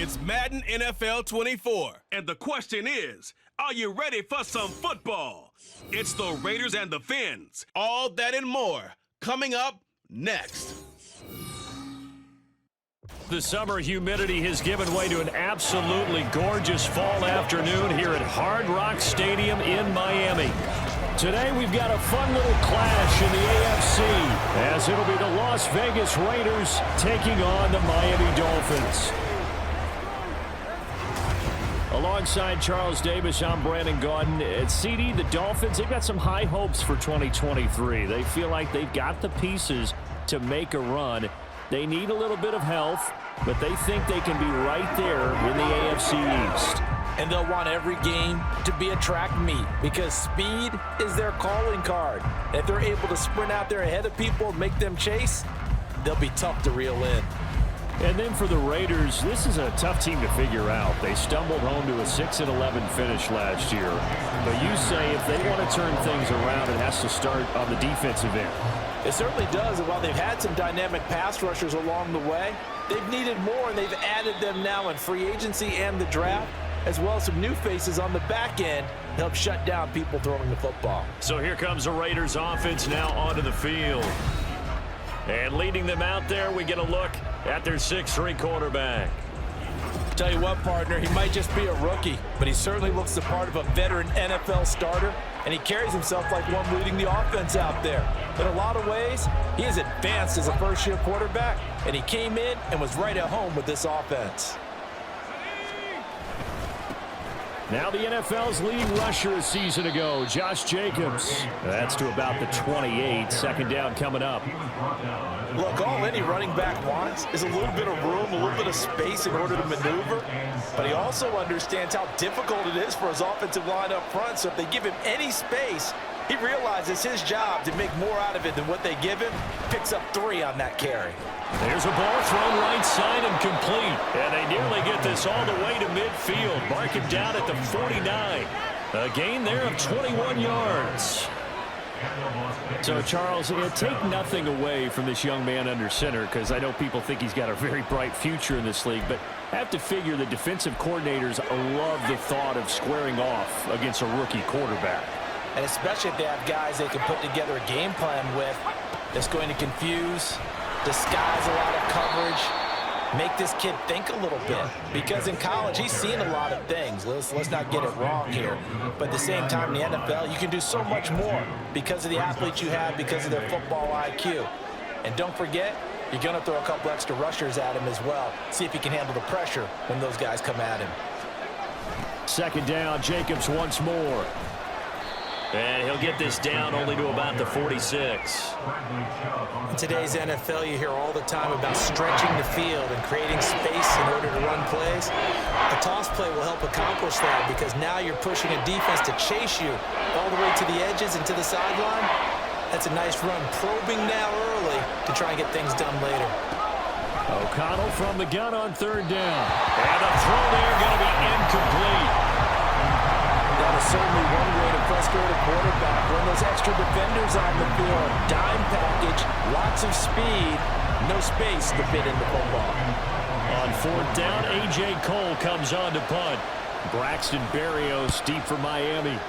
It's Madden NFL 24. And the question is, are you ready for some football? It's the Raiders and the Fins. All that and more coming up next. The summer humidity has given way to an absolutely gorgeous fall afternoon here at Hard Rock Stadium in Miami. Today we've got a fun little clash in the AFC as it'll be the Las Vegas Raiders taking on the Miami Dolphins. Alongside Charles Davis, I'm Brandon Gaudin. At CD, the Dolphins, they've got some high hopes for 2023. They feel like they've got the pieces to make a run. They need a little bit of health, but they think they can be right there in the AFC East. And they'll want every game to be a track meet because speed is their calling card. And if they're able to sprint out there ahead of people and make them chase, they'll be tough to reel in. And then for the Raiders, this is a tough team to figure out. They stumbled home to a 6-11 finish last year. But you say if they want to turn things around, it has to start on the defensive end. It certainly does, and while they've had some dynamic pass rushers along the way, they've needed more, and they've added them now in free agency and the draft, as well as some new faces on the back end to help shut down people throwing the football. So here comes the Raiders offense now onto the field. And leading them out there, we get a look at their 6'3" quarterback. Tell you what, partner, he might just be a rookie, but he certainly looks the part of a veteran NFL starter, and he carries himself like one leading the offense out there. In a lot of ways, he is advanced as a first-year quarterback, and he came in and was right at home with this offense. Now the NFL's leading rusher a season ago, Josh Jacobs. That's to about the 28. Second down coming up. Look, all any running back wants is a little bit of room, a little bit of space in order to maneuver. But he also understands how difficult it is for his offensive line up front. So if they give him any space, he realizes his job to make more out of it than what they give him. Picks up 3 on that carry. There's a ball thrown right side and complete. And they nearly get this all the way to midfield. Mark him down at the 49. A gain there of 21 yards. So, Charles, take nothing away from this young man under center because I know people think he's got a very bright future in this league, but I have to figure the defensive coordinators love the thought of squaring off against a rookie quarterback. And especially if they have guys they can put together a game plan with that's going to confuse, disguise a lot of coverage, make this kid think a little bit. Because in college, he's seen a lot of things. Let's not get it wrong here. But at the same time, in the NFL, you can do so much more because of the athletes you have, because of their football IQ. And don't forget, you're going to throw a couple extra rushers at him as well. See if he can handle the pressure when those guys come at him. Second down, Jacobs once more. And he'll get this down only to about the 46. In today's NFL, you hear all the time about stretching the field and creating space in order to run plays. A toss play will help accomplish that because now you're pushing a defense to chase you all the way to the edges and to the sideline. That's a nice run, probing now early to try and get things done later. O'Connell from the gun on third down. And the throw there going to be incomplete. That is certainly one way to frustrate a quarterback. Run those extra defenders on the field. Dime package, lots of speed, no space to fit into football. On fourth down, A.J. Cole comes on to punt. Braxton Berrios deep for Miami.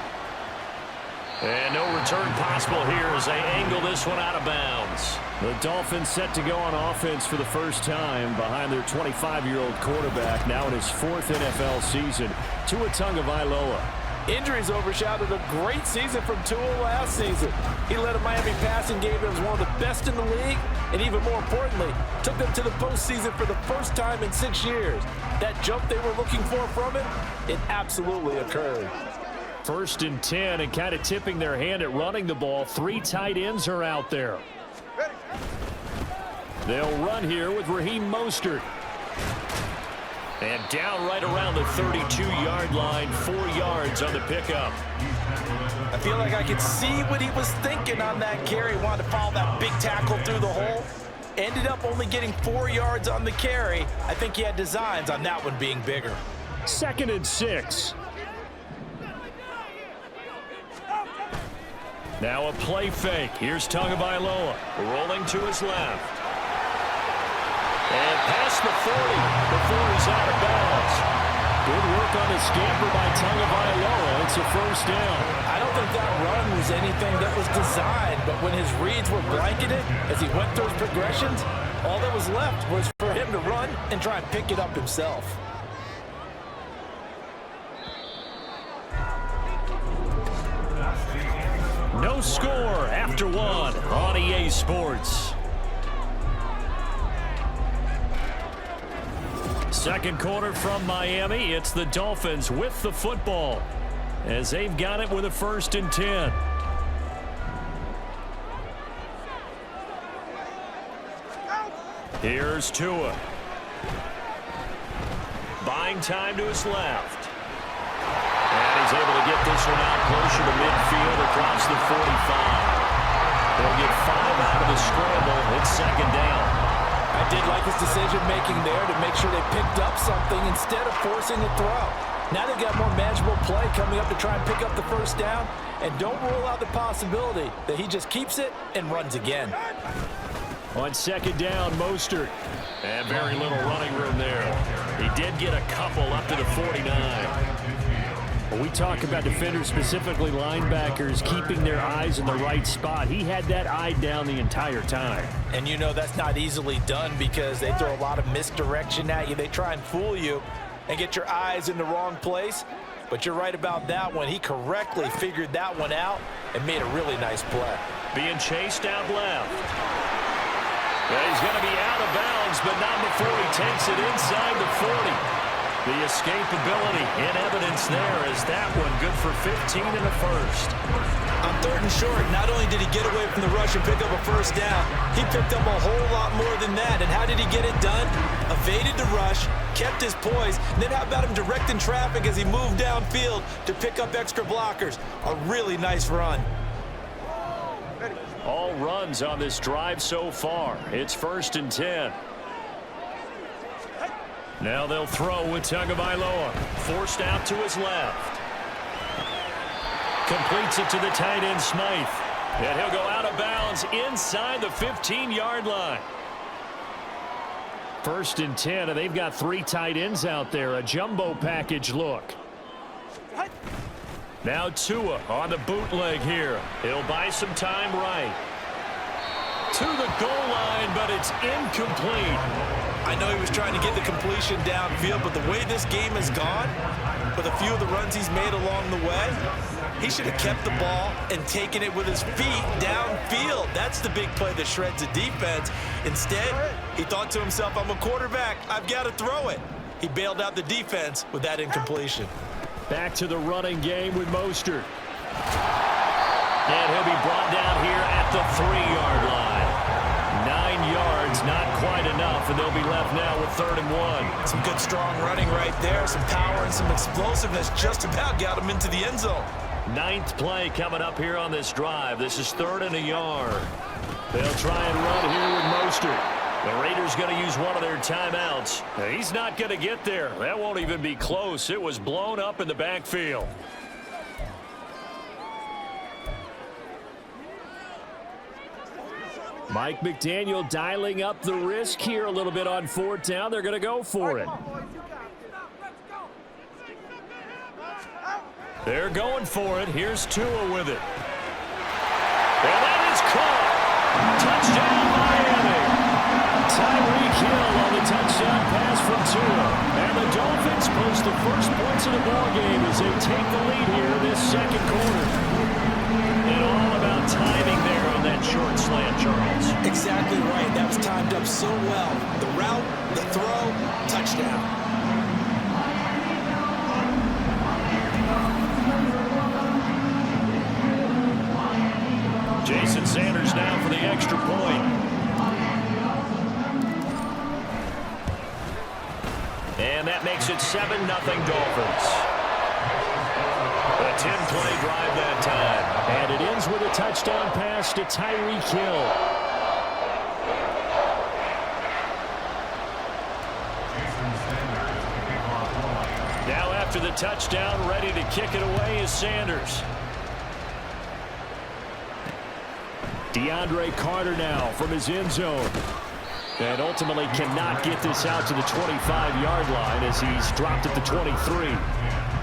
And no return possible here as they angle this one out of bounds. The Dolphins set to go on offense for the first time behind their 25-year-old quarterback, now in his 4th NFL season, Tua Tagovailoa. Injuries overshadowed a great season from Tua last season. He led a Miami passing game that was one of the best in the league, and even more importantly, took them to the postseason for the first time in 6 years. That jump they were looking for from him, it absolutely occurred. 1st and 10, and kind of tipping their hand at running the ball. 3 tight ends are out there. They'll run here with Raheem Mostert. And down right around the 32-yard line, 4 yards on the pickup. I feel like I could see what he was thinking on that carry. Wanted to follow that big tackle through the hole. Ended up only getting 4 yards on the carry. I think he had designs on that one being bigger. 2nd and 6. Now a play fake. Here's Tagovailoa rolling to his left. And past the 40 before he's out of bounds. Good work on the scamper by Tagovailoa. It's a first down. I don't think that run was anything that was designed, but when his reads were blanketed as he went through his progressions, all that was left was for him to run and try and pick it up himself. No score after one on EA Sports. Second quarter from Miami. It's the Dolphins with the football as they've got it with a 1st and 10. Here's Tua. Buying time to his left. And he's able to get this one out closer to midfield across the 45. They'll get 5 out of the scramble. It's 2nd down. I did like his decision-making there to make sure they picked up something instead of forcing a throw. Now they've got more manageable play coming up to try and pick up the 1st down. And don't rule out the possibility that he just keeps it and runs again. On 2nd down, Mostert. And very little running room there. He did get a couple up to the 49. When we talk about defenders, specifically linebackers, keeping their eyes in the right spot, he had that eye down the entire time. And you know that's not easily done because they throw a lot of misdirection at you. They try and fool you and get your eyes in the wrong place. But you're right about that one. He correctly figured that one out and made a really nice play. Being chased out left. Yeah, he's going to be out of bounds, but not before he takes it inside the 40. The escapability in evidence there is that one good for 15 in the 1st. On 3rd and short, not only did he get away from the rush and pick up a 1st down, he picked up a whole lot more than that. And how did he get it done? Evaded the rush, kept his poise, and then how about him directing traffic as he moved downfield to pick up extra blockers? A really nice run. All runs on this drive so far. It's 1st and 10. Now they'll throw with Tagovailoa. Forced out to his left. Completes it to the tight end, Smythe. And he'll go out of bounds inside the 15-yard line. 1st and 10, and they've got 3 tight ends out there. A jumbo package look. Now Tua on the bootleg here. He'll buy some time right. To the goal line, but it's incomplete. I know he was trying to get the completion downfield, but the way this game has gone, with a few of the runs he's made along the way, he should have kept the ball and taken it with his feet downfield. That's the big play that shreds the defense. Instead, he thought to himself, I'm a quarterback. I've got to throw it. He bailed out the defense with that incompletion. Back to the running game with Mostert. And he'll be brought down here at the 3-yard line. 9 yards, not quite enough, and they'll be left now with 3rd and 1. Some good, strong running right there. Some power and some explosiveness just about got him into the end zone. 9th play coming up here on this drive. This is 3rd and a yard. They'll try and run here with Mostert. The Raiders going to use one of their timeouts. He's not going to get there. That won't even be close. It was blown up in the backfield. Mike McDaniel dialing up the risk here a little bit on 4th down. They're going to go for it. They're going for it. Here's Tua with it. And that is caught. Touchdown, Miami. Tyreek Hill on the touchdown pass from Tua. And the Dolphins post the first points of the ballgame as they take the lead here this 2nd quarter. And all about timing there on that short slant, Charles. Exactly right. That was timed up so well. The route, the throw, touchdown. Jason Sanders now for the extra point. And that makes it 7-0 Dolphins. A 10-play drive that time. And it ends with a touchdown pass to Tyreek Hill. Now after the touchdown, ready to kick it away is Sanders. DeAndre Carter now from his end zone. And ultimately cannot get this out to the 25-yard line as he's dropped at the 23.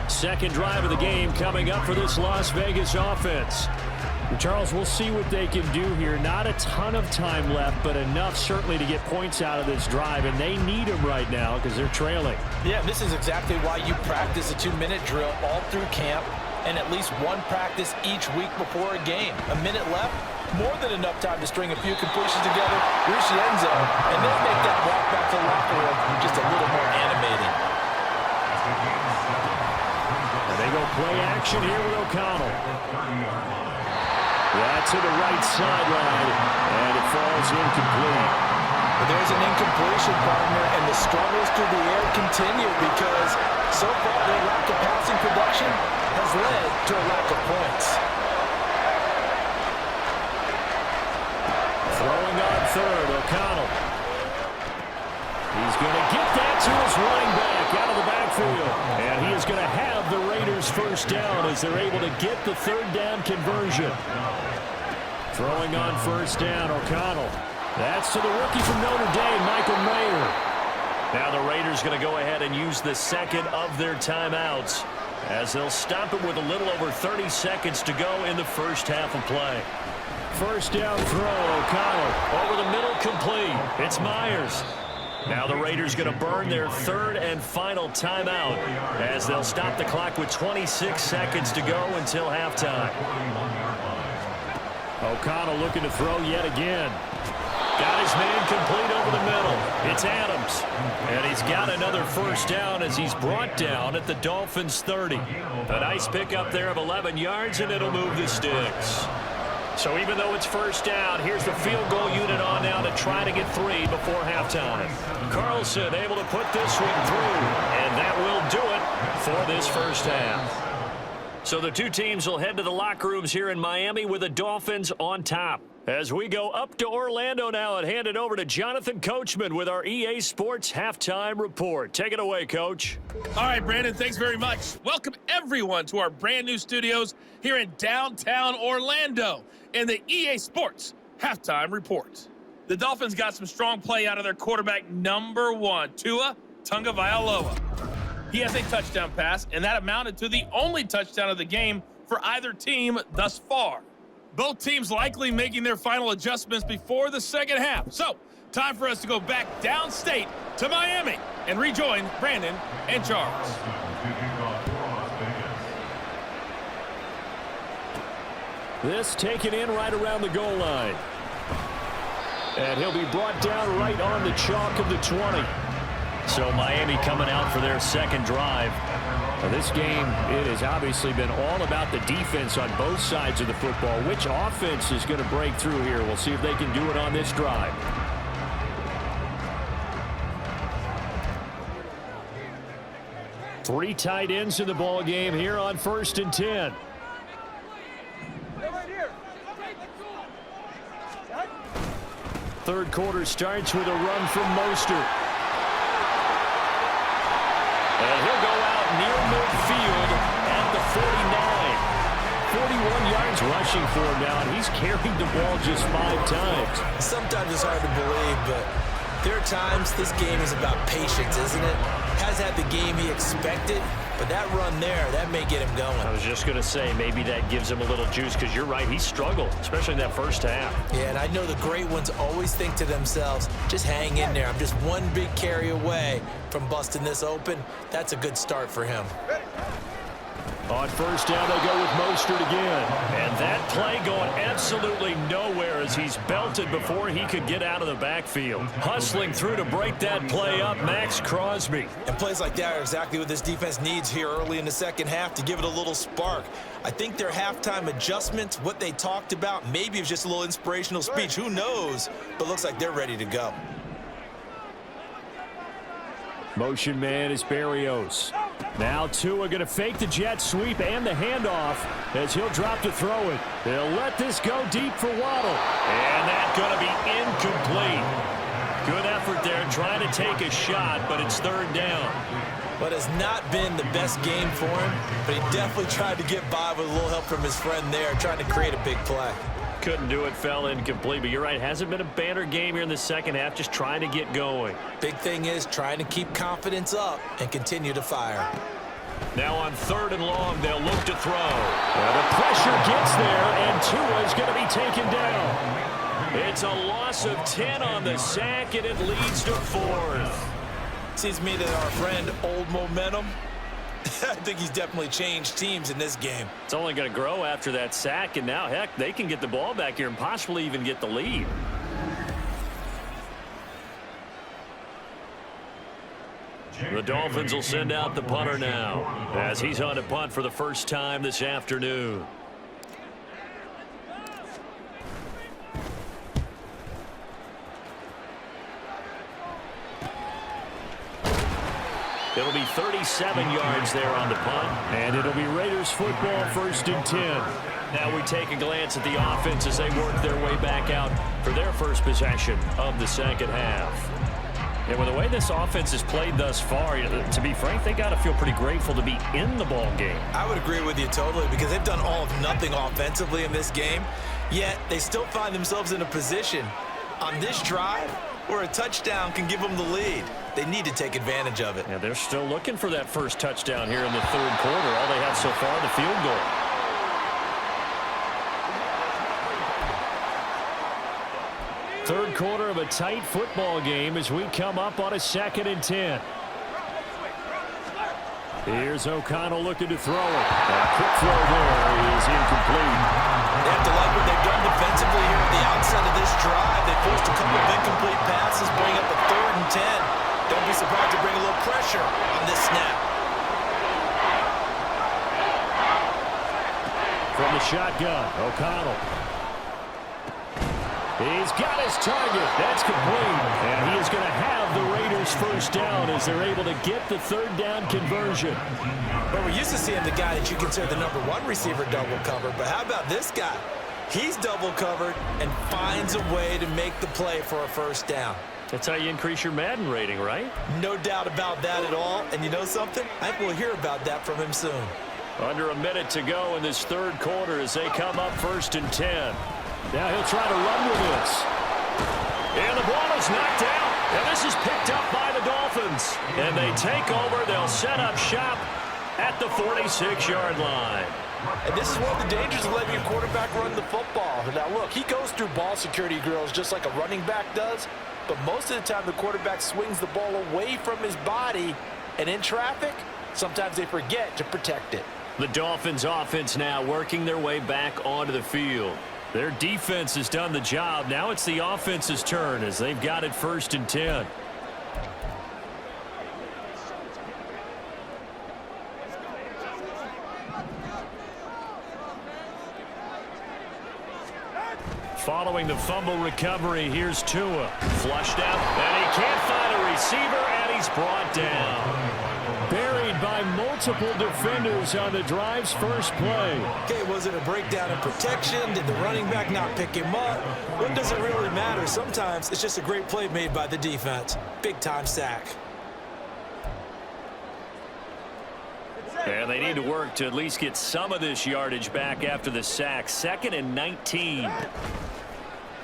Second drive of the game coming up for this Las Vegas offense. Charles, we'll see what they can do here. Not a ton of time left, but enough certainly to get points out of this drive, and they need them right now because they're trailing. Yeah, this is exactly why you practice a 2-minute drill all through camp and at least one practice each week before a game. A minute left, more than enough time to string a few completions together, reach the end zone, and then make that walk back to the locker room just a little more animated. And they go play action here with O'Connell. That's to the right sideline, and it falls incomplete. But there's an incompletion, partner, and the struggles through the air continue because so far their lack of passing production has led to a lack of points. Throwing on third, O'Connell. He's going to get that to his running back out of the backfield. And he is going to have the Raiders first down as they're able to get the third down conversion. Throwing on first down, O'Connell. That's to the rookie from Notre Dame, Michael Mayer. Now the Raiders going to go ahead and use the second of their timeouts as they'll stop it with a little over 30 seconds to go in the first half of play. First down throw, O'Connell. Over the middle, complete. It's Myers. Now the Raiders going to burn their third and final timeout as they'll stop the clock with 26 seconds to go until halftime. O'Connell looking to throw yet again. Got his man complete over the middle. It's Adams. And he's got another first down as he's brought down at the Dolphins 30. A nice pickup there of 11 yards, and it'll move the sticks. So even though it's first down, here's the field goal unit on now to try to get 3 before halftime. Carlson able to put this one through, and that will do it for this first half. So the two teams will head to the locker rooms here in Miami with the Dolphins on top. As we go up to Orlando now and hand it over to Jonathan Coachman with our EA Sports Halftime Report. Take it away, Coach. All right, Brandon, thanks very much. Welcome, everyone, to our brand-new studios here in downtown Orlando in the EA Sports Halftime Report. The Dolphins got some strong play out of their quarterback, number 1, Tua Tagovailoa. He has a touchdown pass, and that amounted to the only touchdown of the game for either team thus far. Both teams likely making their final adjustments before the second half. So, time for us to go back downstate to Miami and rejoin Brandon and Charles. This taken in right around the goal line. And he'll be brought down right on the chalk of the 20. So Miami coming out for their second drive. Now this game, it has obviously been all about the defense on both sides of the football. Which offense is going to break through here? We'll see if they can do it on this drive. Three tight ends in the ball game here on 1st and 10. Third quarter starts with a run from Mostert. And he'll go out near midfield at the 49. 41 yards rushing for him now, and he's carried the ball just 5 times. Sometimes it's hard to believe, but there are times this game is about patience, isn't it? Has had the game he expected, but that run there, that may get him going. I was just going to say, maybe that gives him a little juice, because you're right, he struggled, especially in that first half. Yeah, and I know the great ones always think to themselves, just hang in there. I'm just one big carry away from busting this open. That's a good start for him. On first down, they go with Mostert again. And that play going absolutely nowhere as he's belted before he could get out of the backfield. Hustling through to break that play up, Max Crosby. And plays like that are exactly what this defense needs here early in the second half to give it a little spark. I think their halftime adjustments, what they talked about, maybe it was just a little inspirational speech. Who knows? But looks like they're ready to go. Motion man is Berrios. Now Tua going to fake the jet sweep and the handoff as he'll drop to throw it. They'll let this go deep for Waddle. And that's going to be incomplete. Good effort there trying to take a shot, but it's third down. But has not been the best game for him, but he definitely tried to get by with a little help from his friend there, trying to create a big play. couldn't do it, fell incomplete. But you're right, hasn't been a banner game here in the second half, just trying to get going. Big thing is trying to keep confidence up and continue to fire. Now on 3rd and long, they'll look to throw. The pressure gets there, and Tua is going to be taken down. It's a loss of 10 on the sack, and it leads to 4th. Seems to me that our friend Old Momentum, I think he's definitely changed teams in this game. It's only going to grow after that sack, and now, heck, they can get the ball back here and possibly even get the lead. The Dolphins will send out the punter now as he's on to punt for the first time this afternoon. It'll be 37 yards there on the punt. And it'll be Raiders football, 1st and 10. Now we take a glance at the offense as they work their way back out for their first possession of the second half. And with the way this offense has played thus far, to be frank, they got to feel pretty grateful to be in the ball game. I would agree with you totally because they've done all of nothing offensively in this game, yet they still find themselves in a position on this drive where a touchdown can give them the lead. They need to take advantage of it. And they're still looking for that first touchdown here in the 3rd quarter. All they have so far, the field goal. Third quarter of a tight football game as we come up on a 2nd and 10. Here's O'Connell looking to throw it. A quick throw there is incomplete. They have to like what they've done defensively here at the outset of this drive. They forced a couple of incomplete passes, bring up a 3rd and 10. Don't be surprised to bring a little pressure on this snap. From the shotgun, O'Connell. He's got his target. That's complete. And he is going to have the Raiders first down as they're able to get the 3rd down conversion. But we're used to seeing the guy that you consider the #1 receiver double covered. But how about this guy? He's double covered and finds a way to make the play for a first down. That's how you increase your Madden rating, right? No doubt about that at all. And you know something? I think we'll hear about that from him soon. Under a minute to go in this 3rd quarter as they come up 1st and 10. Now he'll try to run with this. And the ball is knocked out. And this is picked up by the Dolphins. And they take over. They'll set up shop at the 46-yard line. And this is one of the dangers of letting your quarterback run the football. Now, look, he goes through ball security drills just like a running back does. But most of the time, the quarterback swings the ball away from his body. And in traffic, sometimes they forget to protect it. The Dolphins offense now working their way back onto the field. Their defense has done the job. Now it's the offense's turn as they've got it 1st and 10. Following the fumble recovery, here's Tua. Flushed out, and he can't find a receiver, and he's brought down. Buried by multiple defenders on the drive's first play. Okay, was it a breakdown in protection? Did the running back not pick him up? When does it really matter? Sometimes it's just a great play made by the defense. Big-time sack. And they need to work to at least get some of this yardage back after the sack. 2nd and 19.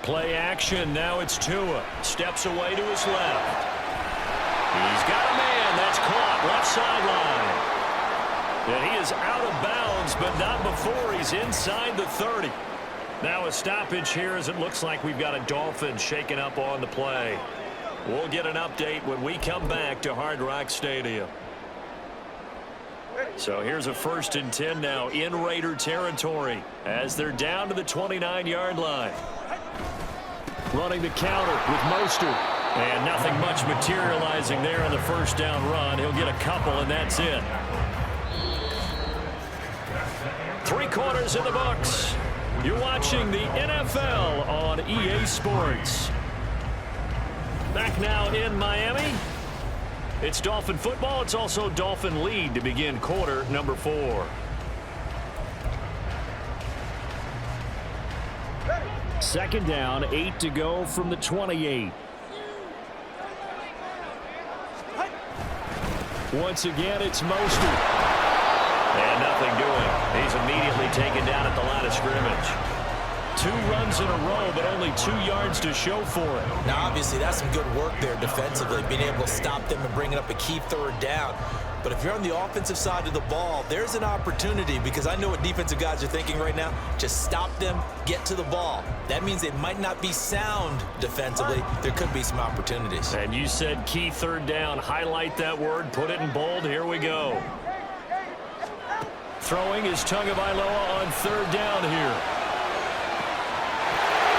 Play action. Now it's Tua. Steps away to his left. He's got a man. That's caught. Left sideline. And he is out of bounds, but not before he's inside the 30. Now a stoppage here as it looks like we've got a Dolphin shaking up on the play. We'll get an update when we come back to Hard Rock Stadium. So here's a 1st and 10 now in Raider territory as they're down to the 29-yard line. Running the counter with Mostert. And nothing much materializing there on the first down run. He'll get a couple, and that's it. 3 quarters in the books. You're watching the NFL on EA Sports. Back now in Miami. It's Dolphin football. It's also Dolphin lead to begin quarter number 4. Second down, 8 to go from the 28. Once again, it's Mostert. And nothing doing. He's immediately taken down at the line of scrimmage. 2 runs in a row, but only 2 yards to show for it. Now, obviously, that's some good work there defensively, being able to stop them and bringing up a key 3rd down. But if you're on the offensive side of the ball, there's an opportunity, because I know what defensive guys are thinking right now. Just stop them, get to the ball. That means they might not be sound defensively. There could be some opportunities. And you said key 3rd down. Highlight that word, put it in bold. Here we go. Throwing is Tagovailoa on 3rd down here.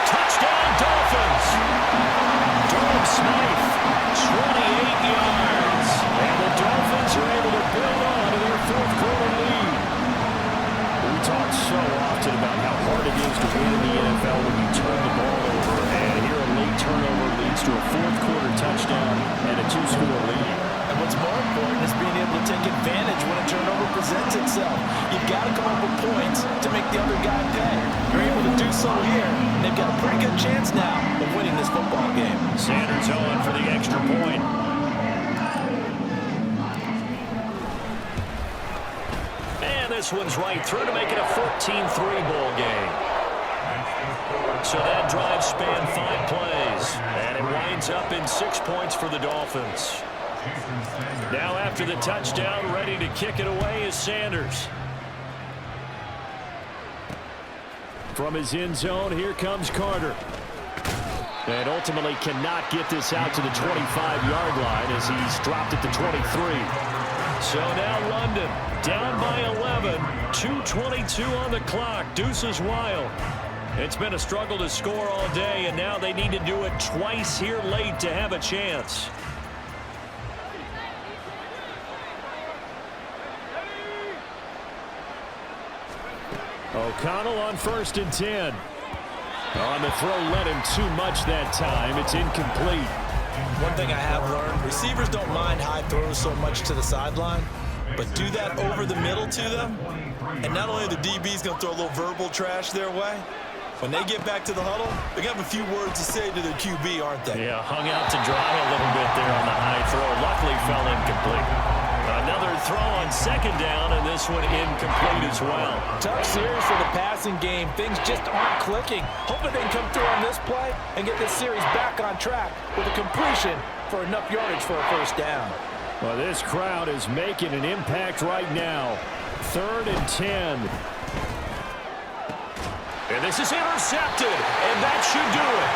Touchdown, Dolphins! Durham Smythe, 28 yards. And the Dolphins are able to build on to their 4th quarter lead. We talk so often about how hard it is to win in the NFL when you turn the ball over. And here a late turnover leads to a 4th quarter touchdown and a 2-score lead. And what's more important is being able to take advantage when a turnover presents itself. You've got to come up with points to make the other guy pay. You're able to do so here, and they've got a pretty good chance now of winning this football game. Sanders on for the extra point. And this one's right through to make it a 14-3 ball game. So that drive spanned 5 plays, and it winds up in 6 points for the Dolphins. Now after the touchdown, ready to kick it away is Sanders. From his end zone, here comes Carter. And ultimately cannot get this out to the 25-yard line as he's dropped it to 23. So now London down by 11, 2:22 on the clock. Deuces wild. It's been a struggle to score all day, and now they need to do it twice here late to have a chance. O'Connell on 1st and 10. On the throw, led him too much that time. It's incomplete. One thing I have learned, receivers don't mind high throws so much to the sideline, but do that over the middle to them, and not only the DB's going to throw a little verbal trash their way, when they get back to the huddle, they're going to have a few words to say to their QB, aren't they? Yeah, hung out to dry a little bit there on the high throw. Luckily fell incomplete. Another throw on 2nd down, and this one incomplete as well. Tough series for the passing game. Things just aren't clicking. Hoping they can come through on this play and get this series back on track with a completion for enough yardage for a 1st down. Well, this crowd is making an impact right now. 3rd and 10. And this is intercepted, and that should do it.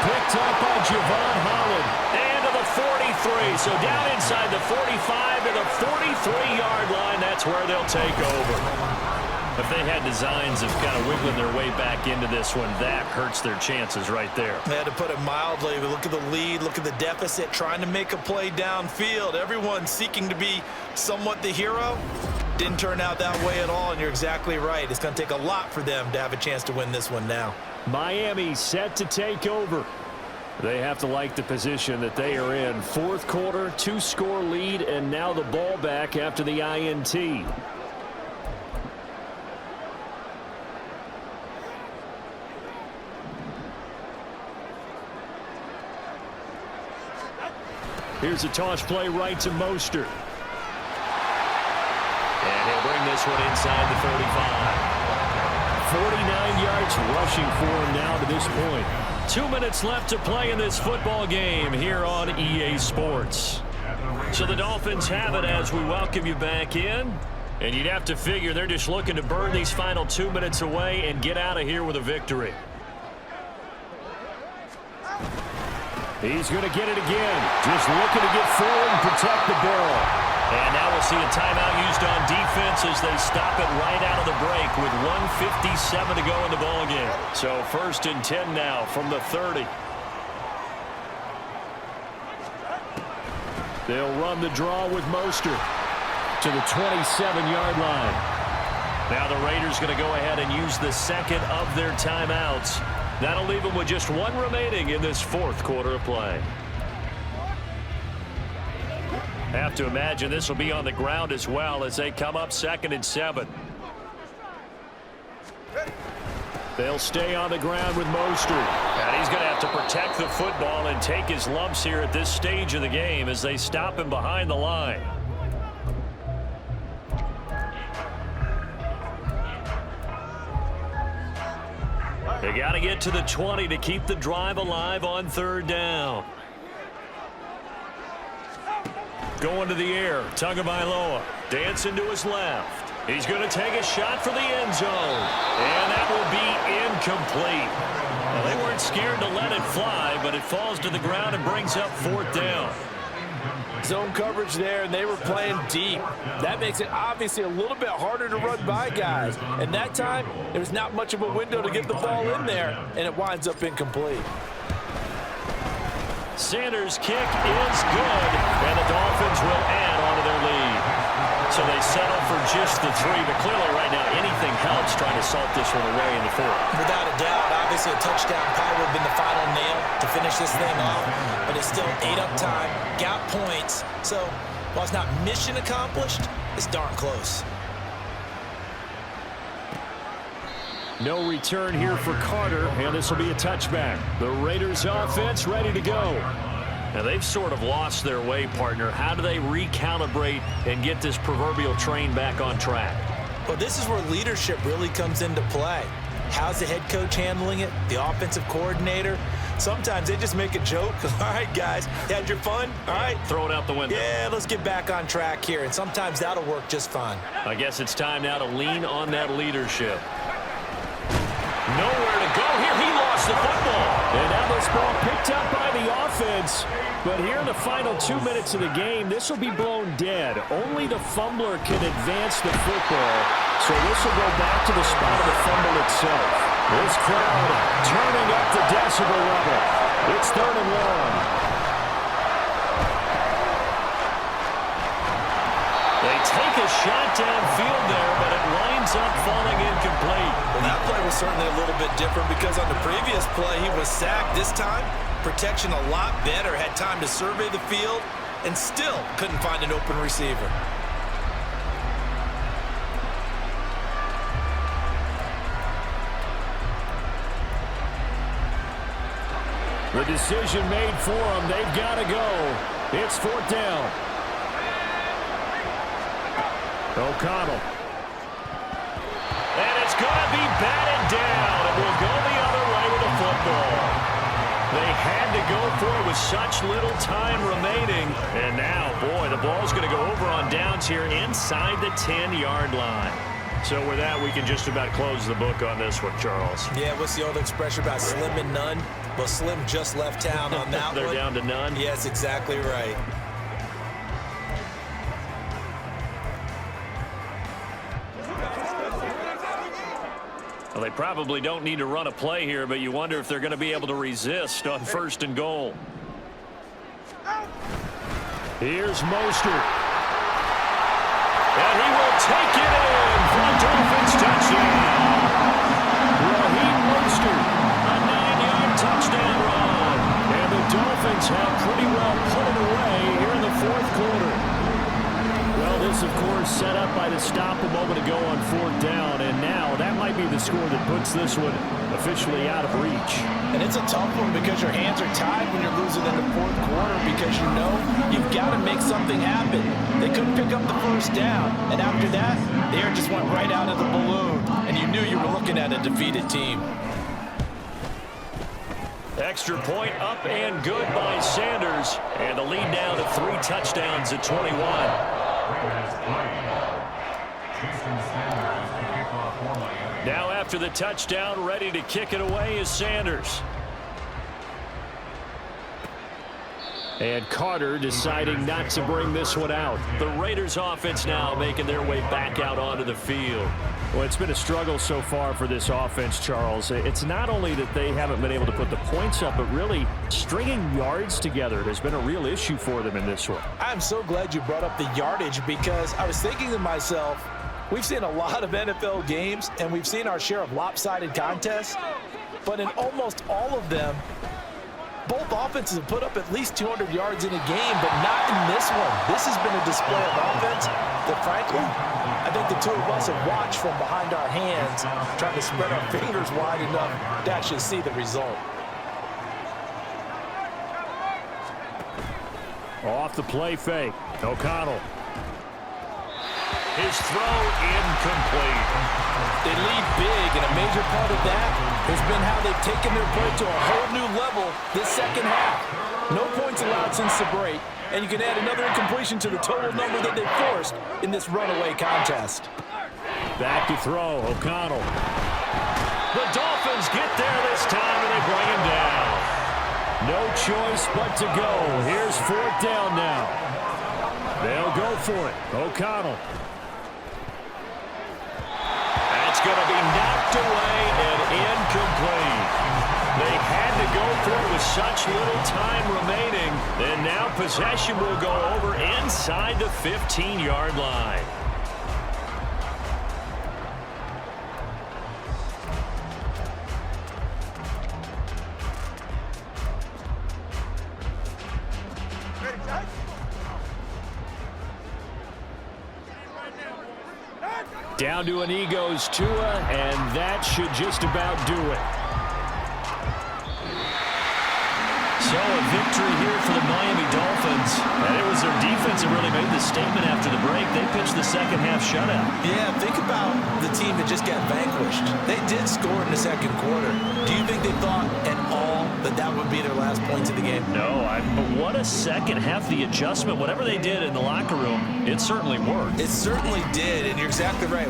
Picked up by Javon Holland. And to the 43. So down inside the 45 to the 43-yard line. That's where they'll take over. If they had designs of kind of wiggling their way back into this one, that hurts their chances right there. They had to put it mildly. But look at the lead. Look at the deficit. Trying to make a play downfield. Everyone seeking to be somewhat the hero. Didn't turn out that way at all, and you're exactly right. It's going to take a lot for them to have a chance to win this one now. Miami set to take over. They have to like the position that they are in. 4th quarter, 2-score lead, and now the ball back after the INT. Here's a toss play right to Mostert. And he'll bring this one inside the 35. 49 yards rushing for him now to this point. 2 minutes left to play in this football game here on EA Sports. So the Dolphins have it as we welcome you back in. And you'd have to figure they're just looking to burn these final 2 minutes away and get out of here with a victory. He's going to get it again. Just looking to get forward and protect the ball. And now we'll see a timeout used on defense as they stop it right out of the break with 1:57 to go in the ballgame. So 1st and 10 now from the 30. They'll run the draw with Mostert to the 27-yard line. Now the Raiders going to go ahead and use the 2nd of their timeouts. That'll leave them with just 1 remaining in this 4th quarter of play. Have to imagine this will be on the ground as well as they come up 2nd and 7. They'll stay on the ground with Mostert. And he's going to have to protect the football and take his lumps here at this stage of the game as they stop him behind the line. They got to get to the 20 to keep the drive alive on 3rd down. Going to the air, Tagovailoa, dancing to his left. He's going to take a shot for the end zone, and that will be incomplete. Well, they weren't scared to let it fly, but it falls to the ground and brings up 4th down. Zone coverage there, and they were playing deep. That makes it obviously a little bit harder to run by guys. And that time, there's not much of a window to get the ball in there, and it winds up incomplete. Sanders' kick is good, and the Dolphins will add on to their lead. So they settle for just the 3, but clearly right now anything helps trying to salt this one away in the 4th. Without a doubt, obviously a touchdown probably would have been the final nail to finish this thing off, but it's still 8 up time, got points. So while it's not mission accomplished, it's darn close. No return here for Carter, and this will be a touchback. The Raiders offense ready to go. Now, they've sort of lost their way, partner. How do they recalibrate and get this proverbial train back on track? Well, this is where leadership really comes into play. How's the head coach handling it? The offensive coordinator? Sometimes they just make a joke. All right, guys, you had your fun? All right. Throw it out the window. Yeah, let's get back on track here, and sometimes that'll work just fine. I guess it's time now to lean on that leadership. Nowhere to go here. He lost the football. And now this ball picked up by the offense. But here in the final 2 minutes of the game, this will be blown dead. Only the fumbler can advance the football. So this will go back to the spot of the fumble itself. This crowd turning up the decibel level. It's 3rd and long. They take a shot downfield there, but it winds up falling incomplete. Well, that play was certainly a little bit different because on the previous play, he was sacked. This time, protection a lot better. Had time to survey the field and still couldn't find an open receiver. The decision made for them. They've got to go. It's 4th down. O'Connell. And it's going to be batted down. It will go the other way with the football. They had to go for it with such little time remaining. And now, boy, the ball's going to go over on downs here inside the 10-yard line. So with that, we can just about close the book on this one, Charles. Yeah, what's the old expression about slim and none? Well, Slim just left town on that They're one. down to none? Yes, exactly right. Well, they probably don't need to run a play here, but you wonder if they're going to be able to resist on 1st and goal. Here's Mostert. And he will take it in for a Dolphins touchdown. Raheem Mostert. A 9-yard touchdown run. And the Dolphins have pretty well put it away here in the 4th quarter. Well, this, of course, set up by the stop a moment ago on 4th down, and now that might be the score that puts this one officially out of reach. And it's a tough one because your hands are tied when you're losing in the 4th quarter because you know you've got to make something happen. They couldn't pick up the 1st down, and after that, the air just went right out of the balloon, and you knew you were looking at a defeated team. Extra point up and good by Sanders, and the lead down to 3 touchdowns at 21. Now after the touchdown, ready to kick it away is Sanders. And Carter deciding not to bring this one out. The Raiders offense now making their way back out onto the field. Well, it's been a struggle so far for this offense, Charles. It's not only that they haven't been able to put the points up, but really stringing yards together has been a real issue for them in this one. I'm so glad you brought up the yardage because I was thinking to myself, we've seen a lot of NFL games and we've seen our share of lopsided contests, but in almost all of them, both offenses have put up at least 200 yards in a game, but not in this one. This has been a display of offense that, frankly, I think the two of us have watched from behind our hands, trying to spread our fingers wide enough to actually see the result. Off the play fake. O'Connell. His throw incomplete. They lead big, and a major part of that has been how they've taken their play to a whole new level this second half. No points allowed since the break, and you can add another incompletion to the total number that they forced in this runaway contest. Back to throw, O'Connell. The Dolphins get there this time, and they bring him down. No choice but to go. Here's fourth down now. They'll go for it. O'Connell. That's going to be knocked away and incomplete. They had to go for it with such little time remaining, and now possession will go over inside the 15-yard line. Down to an knee goes Tua, and that should just about do it. So a victory here for the Miami Dolphins. And it was their defense that really made the statement after the break. They pitched the second half shutout. Yeah, think about the team that just got vanquished. They did score in the second quarter. Do you think they thought at all that that would be their last points of the game? No, but what a second half. The adjustment, whatever they did in the locker room, it certainly worked. It certainly did, and you're exactly right.